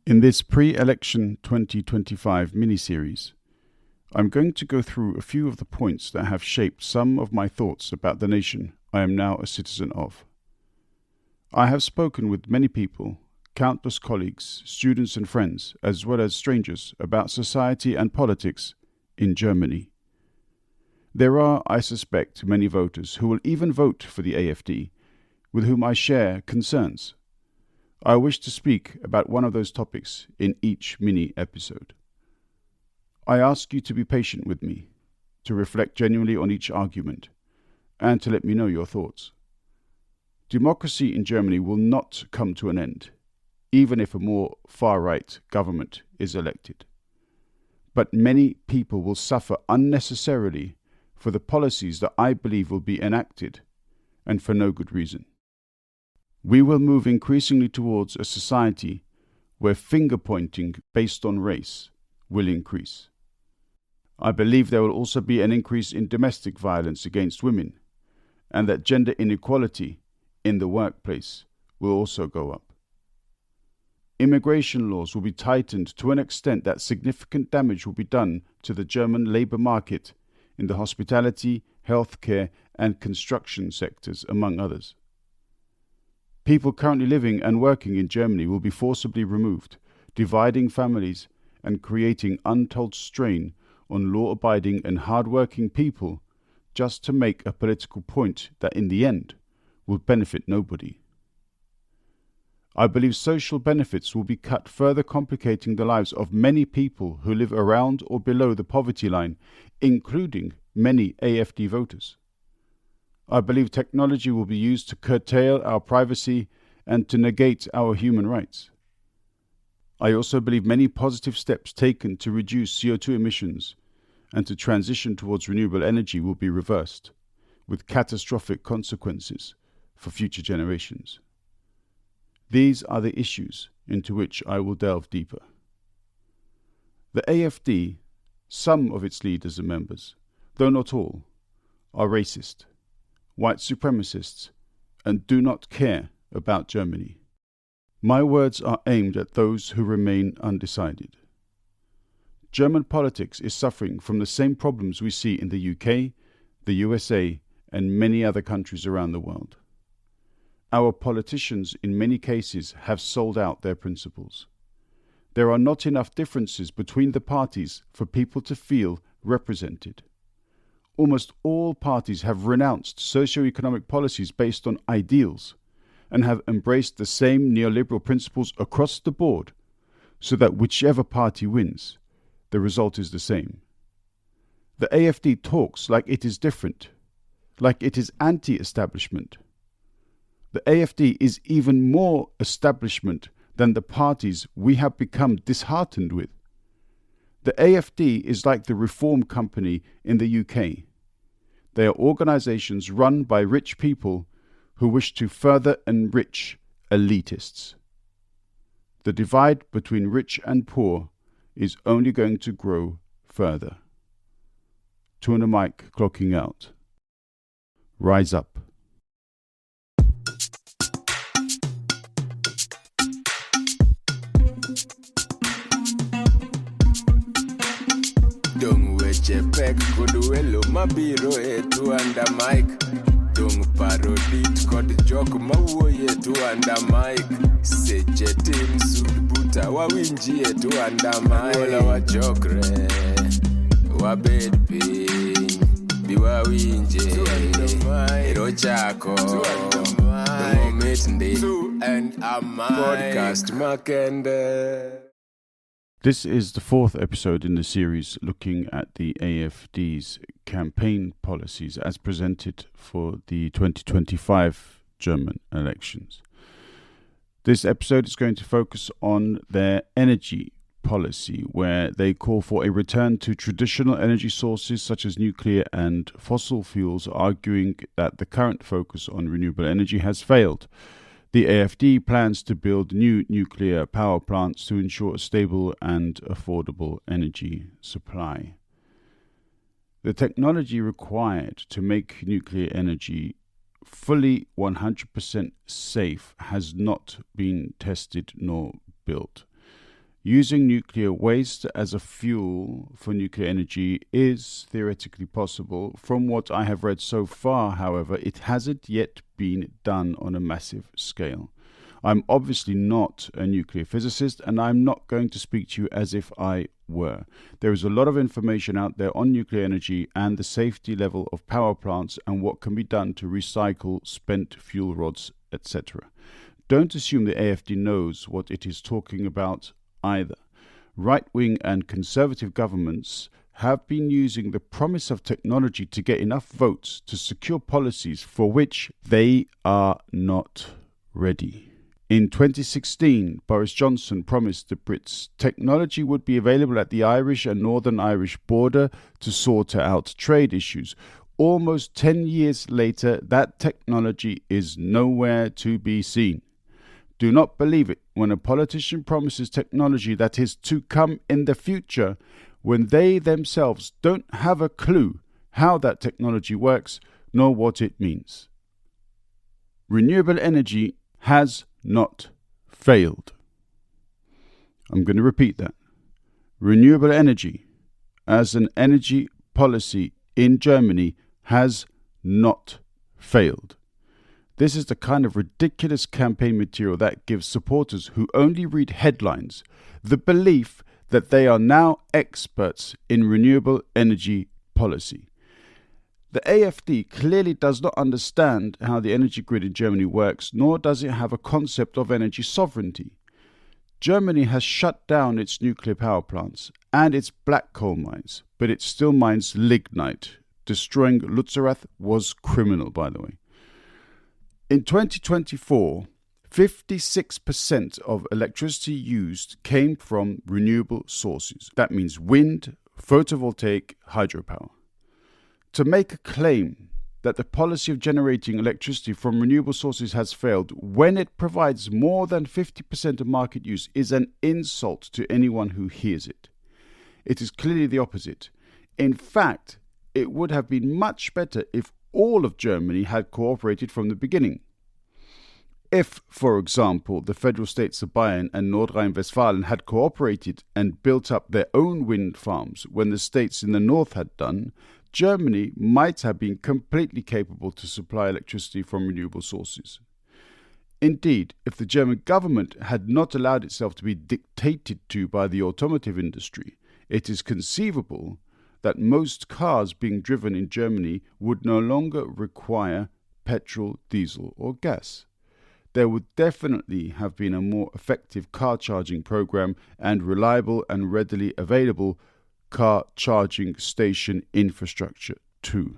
In this pre-election 2025 miniseries, I'm going to go through a few of the points that have shaped some of my thoughts about the nation I am now a citizen of. I have spoken with many people, countless colleagues, students and friends, as well as strangers, about society and politics in Germany. There are, I suspect, many voters who will even vote for the AfD, with whom I share concerns. I wish to speak about one of those topics in each mini-episode. I ask you to be patient with me, to reflect genuinely on each argument, and to let me know your thoughts. Democracy in Germany will not come to an end, even if a more far-right government is elected. But many people will suffer unnecessarily for the policies that I believe will be enacted, and for no good reason. We will move increasingly towards a society where finger-pointing based on race will increase. I believe there will also be an increase in domestic violence against women, and that gender inequality in the workplace will also go up. Immigration laws will be tightened to an extent that significant damage will be done to the German labour market in the hospitality, healthcare and construction sectors, among others. People currently living and working in Germany will be forcibly removed, dividing families and creating untold strain on law-abiding and hard-working people just to make a political point that in the end will benefit nobody. I believe social benefits will be cut, further complicating the lives of many people who live around or below the poverty line, including many AfD voters. I believe technology will be used to curtail our privacy and to negate our human rights. I also believe many positive steps taken to reduce CO2 emissions and to transition towards renewable energy will be reversed, with catastrophic consequences for future generations. These are the issues into which I will delve deeper. The AfD, some of its leaders and members, though not all, are racist, white supremacists, and do not care about Germany. My words are aimed at those who remain undecided. German politics is suffering from the same problems we see in the UK, the USA, and many other countries around the world. Our politicians in many cases have sold out their principles. There are not enough differences between the parties for people to feel represented. Almost all parties have renounced socio-economic policies based on ideals and have embraced the same neoliberal principles across the board, so that whichever party wins, the result is the same. The AfD talks like it is different, like it is anti-establishment. The AfD is even more establishment than the parties we have become disheartened with. The AfD is like the Reform Company in the UK. They are organizations run by rich people who wish to further enrich elitists. The divide between rich and poor is only going to grow further. TwoandaMic clocking out. Rise up. Dong weche pek kod welo mabiro e TwoandaMic. Dong parodit kod jok mawuoye TwoandaMic. Seche tim sud buta wawinji e TwoandaMic. Wala wachokre, wabed piny, bi wawinje, ero chako, dongo mit ndi, podcast makende. This is the fourth episode in the series looking at the AfD's campaign policies as presented for the 2025 German elections. This episode is going to focus on their energy policy, where they call for a return to traditional energy sources such as nuclear and fossil fuels, arguing that the current focus on renewable energy has failed. The AfD plans to build new nuclear power plants to ensure a stable and affordable energy supply. The technology required to make nuclear energy fully 100% safe has not been tested nor built. Using nuclear waste as a fuel for nuclear energy is theoretically possible. From what I have read so far, however, it hasn't yet been done on a massive scale. I'm obviously not a nuclear physicist, and I'm not going to speak to you as if I were. There is a lot of information out there on nuclear energy and the safety level of power plants and what can be done to recycle spent fuel rods, etc. Don't assume the AFD knows what it is talking about either. Right-wing and conservative governments have been using the promise of technology to get enough votes to secure policies for which they are not ready. In 2016, Boris Johnson promised the Brits technology would be available at the Irish and Northern Irish border to sort out trade issues. Almost 10 years later, that technology is nowhere to be seen. Do not believe it when a politician promises technology that is to come in the future when they themselves don't have a clue how that technology works nor what it means. Renewable energy has not failed. I'm going to repeat that. Renewable energy as an energy policy in Germany has not failed. This is the kind of ridiculous campaign material that gives supporters who only read headlines the belief that they are now experts in renewable energy policy. The AfD clearly does not understand how the energy grid in Germany works, nor does it have a concept of energy sovereignty. Germany has shut down its nuclear power plants and its black coal mines, but it still mines lignite. Destroying Lützerath was criminal, by the way. In 2024, 56% of electricity used came from renewable sources. That means wind, photovoltaic, hydropower. To make a claim that the policy of generating electricity from renewable sources has failed when it provides more than 50% of market use is an insult to anyone who hears it. It is clearly the opposite. In fact, it would have been much better if all of Germany had cooperated from the beginning. If, for example, the federal states of Bayern and North Rhine-Westphalia had cooperated and built up their own wind farms when the states in the north had done, Germany might have been completely capable to supply electricity from renewable sources. Indeed, if the German government had not allowed itself to be dictated to by the automotive industry, it is conceivable that most cars being driven in Germany would no longer require petrol, diesel, or gas. There would definitely have been a more effective car charging program and reliable and readily available car charging station infrastructure too.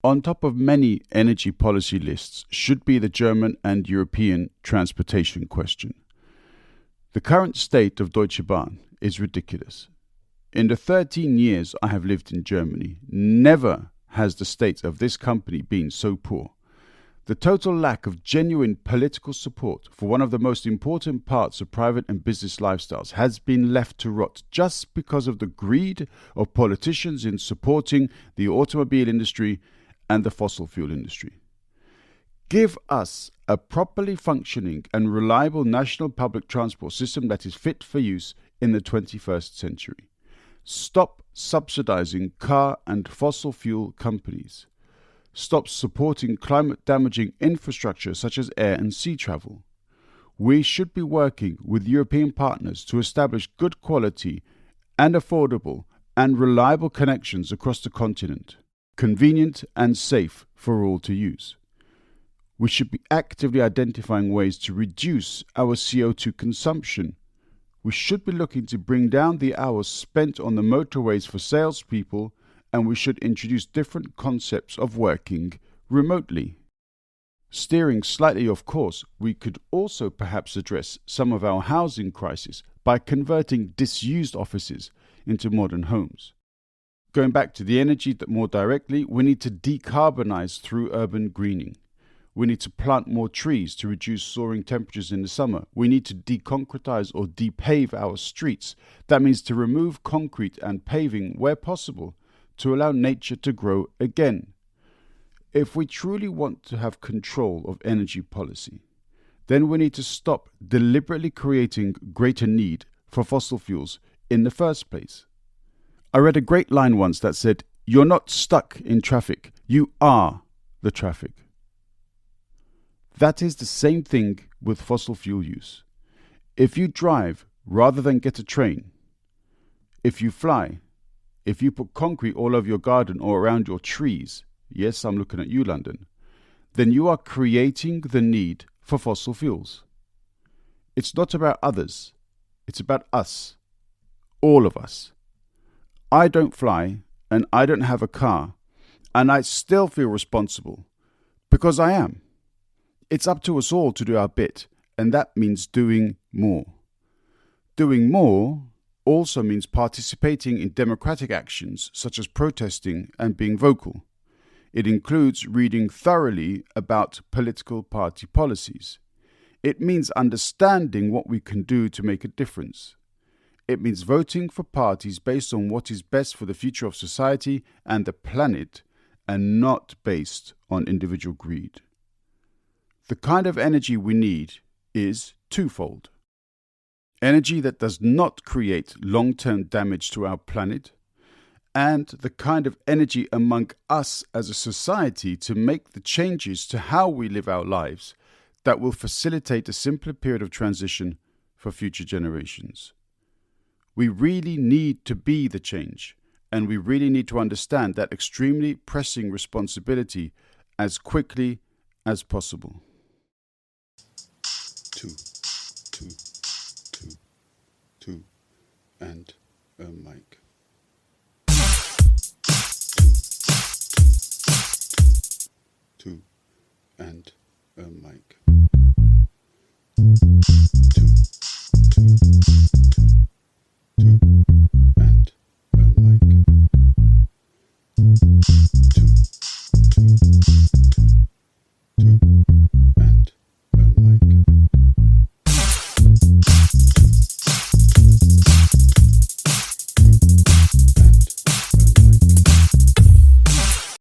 On top of many energy policy lists should be the German and European transportation question. The current state of Deutsche Bahn is ridiculous. In the 13 years I have lived in Germany, never has the state of this company been so poor. The total lack of genuine political support for one of the most important parts of private and business lifestyles has been left to rot just because of the greed of politicians in supporting the automobile industry and the fossil fuel industry. Give us a properly functioning and reliable national public transport system that is fit for use in the 21st century. Stop subsidizing car and fossil fuel companies. Stop supporting climate-damaging infrastructure such as air and sea travel. We should be working with European partners to establish good quality and affordable and reliable connections across the continent, convenient and safe for all to use. We should be actively identifying ways to reduce our CO2 consumption. We should be looking to bring down the hours spent on the motorways for salespeople, and we should introduce different concepts of working remotely. Steering slightly off course, we could also perhaps address some of our housing crisis by converting disused offices into modern homes. Going back to the energy more directly, we need to decarbonize through urban greening. We need to plant more trees to reduce soaring temperatures in the summer. We need to deconcretize or depave our streets. That means to remove concrete and paving where possible to allow nature to grow again. If we truly want to have control of energy policy, then we need to stop deliberately creating greater need for fossil fuels in the first place. I read a great line once that said, "You're not stuck in traffic, you are the traffic." That is the same thing with fossil fuel use. If you drive rather than get a train, if you fly, if you put concrete all over your garden or around your trees, yes, I'm looking at you, London, then you are creating the need for fossil fuels. It's not about others, it's about us, all of us. I don't fly and I don't have a car, and I still feel responsible because I am. It's up to us all to do our bit, and that means doing more. Doing more also means participating in democratic actions such as protesting and being vocal. It includes reading thoroughly about political party policies. It means understanding what we can do to make a difference. It means voting for parties based on what is best for the future of society and the planet, and not based on individual greed. The kind of energy we need is twofold. Energy that does not create long-term damage to our planet, and the kind of energy among us as a society to make the changes to how we live our lives that will facilitate a simpler period of transition for future generations. We really need to be the change, and we really need to understand that extremely pressing responsibility as quickly as possible. Two.